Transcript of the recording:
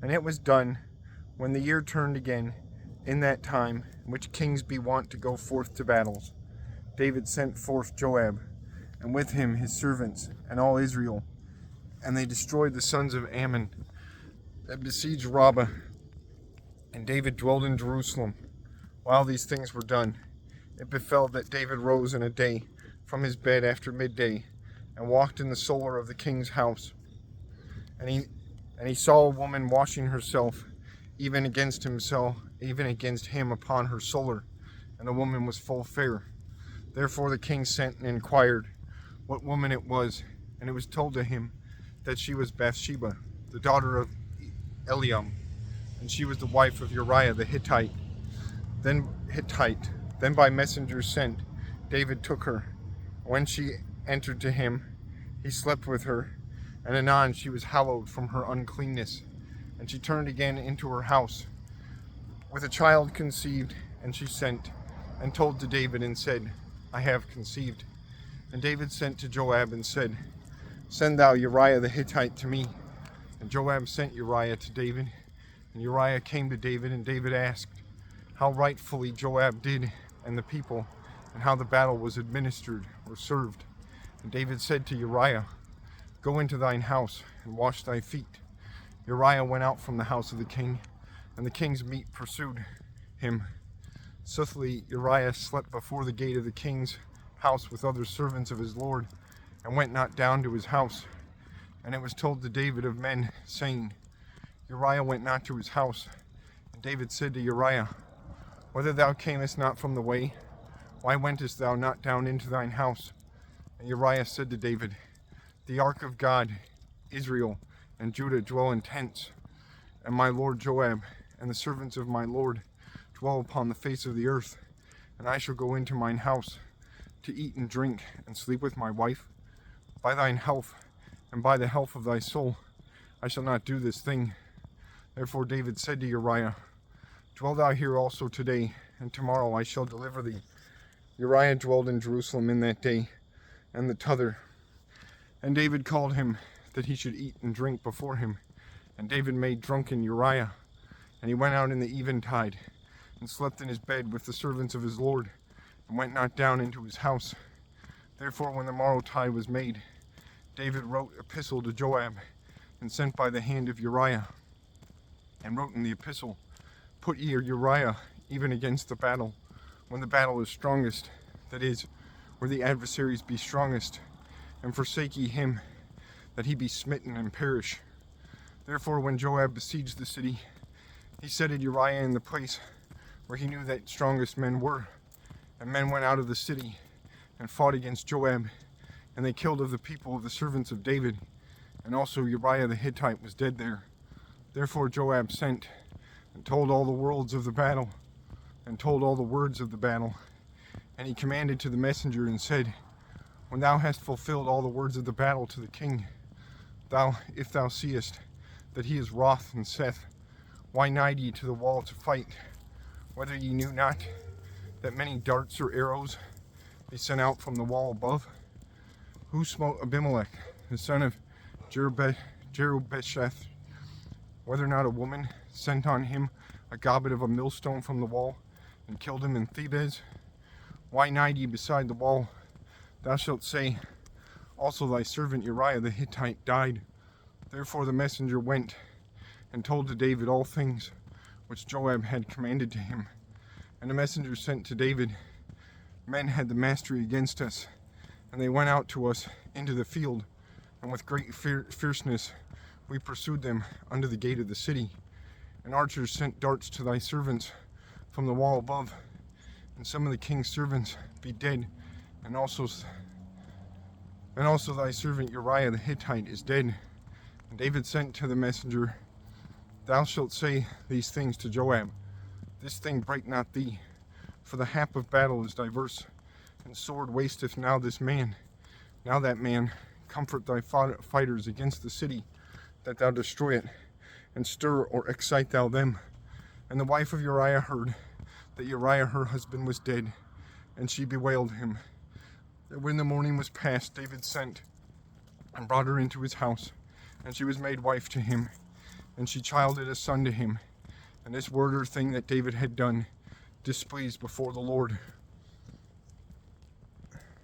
And it was done, when the year turned again, in that time, which kings be wont to go forth to battles. David sent forth Joab, and with him his servants, and all Israel. And they destroyed the sons of Ammon, that besieged Rabbah. And David dwelled in Jerusalem. While these things were done, it befell that David rose in a day from his bed after midday, and walked in the solar of the king's house. And he saw a woman washing herself, even against him upon her solar, and the woman was full fair. Therefore the king sent and inquired what woman it was, and it was told to him that she was Bathsheba, the daughter of Eliam, and she was the wife of Uriah the Hittite. Then by messengers sent, David took her. When she entered to him, he slept with her, and anon she was hallowed from her uncleanness. And she turned again into her house, with a child conceived, and she sent, and told to David, and said, I have conceived. And David sent to Joab, and said, Send thou Uriah the Hittite to me. And Joab sent Uriah to David, and Uriah came to David, and David asked how rightfully Joab did, and the people, and how the battle was administered or served. And David said to Uriah, Go into thine house, and wash thy feet. Uriah went out from the house of the king, and the king's meat pursued him. Suddenly Uriah slept before the gate of the king's house with other servants of his lord, and went not down to his house. And it was told to David of men, saying, Uriah went not to his house. And David said to Uriah, Whether thou camest not from the way, why wentest thou not down into thine house? And Uriah said to David, The ark of God, Israel, and Judah dwell in tents, and my lord Joab, and the servants of my lord, dwell upon the face of the earth. And I shall go into mine house, to eat and drink, and sleep with my wife. By thine health, and by the health of thy soul, I shall not do this thing. Therefore David said to Uriah, Dwell thou here also today, and tomorrow I shall deliver thee. Uriah dwelled in Jerusalem in that day, and the t'other. And David called him, that he should eat and drink before him. And David made drunken Uriah. And he went out in the eventide, and slept in his bed with the servants of his lord, and went not down into his house. Therefore when the morrowtide was made, David wrote epistle to Joab, and sent by the hand of Uriah, and wrote in the epistle, Put ye Uriah even against the battle, when the battle is strongest, that is, where the adversaries be strongest, and forsake ye him, that he be smitten and perish. Therefore when Joab besieged the city, he set Uriah in the place where he knew that strongest men were. And men went out of the city, and fought against Joab, and they killed of the people of the servants of David, and also Uriah the Hittite was dead there. Therefore Joab sent, and told all the words of the battle, and told all the words of the battle. And he commanded to the messenger, and said, When thou hast fulfilled all the words of the battle to the king, if thou seest that he is wroth and saith, Why nigh ye to the wall to fight? Whether ye knew not that many darts or arrows be sent out from the wall above? Who smote Abimelech, the son of Jerubesheth? Whether not a woman sent on him a gobbet of a millstone from the wall, and killed him in Thebez? Why nigh ye beside the wall? Thou shalt say, Also thy servant Uriah the Hittite died. Therefore the messenger went, and told to David all things which Joab had commanded to him. And the messenger sent to David, Men had the mastery against us, and they went out to us into the field, and with great fierceness we pursued them unto the gate of the city. And archers sent darts to thy servants from the wall above, and some of the king's servants be dead, and also thy servant Uriah the Hittite is dead. And David sent to the messenger, Thou shalt say these things to Joab, This thing break not thee, for the hap of battle is diverse, and sword wasteth now this man. Now that man, comfort thy fighters against the city, that thou destroy it, and stir or excite thou them. And the wife of Uriah heard that Uriah her husband was dead, and she bewailed him. And when the morning was past, David sent and brought her into his house, and she was made wife to him. and she childed a son to him. And this murder thing that David had done displeased before the Lord.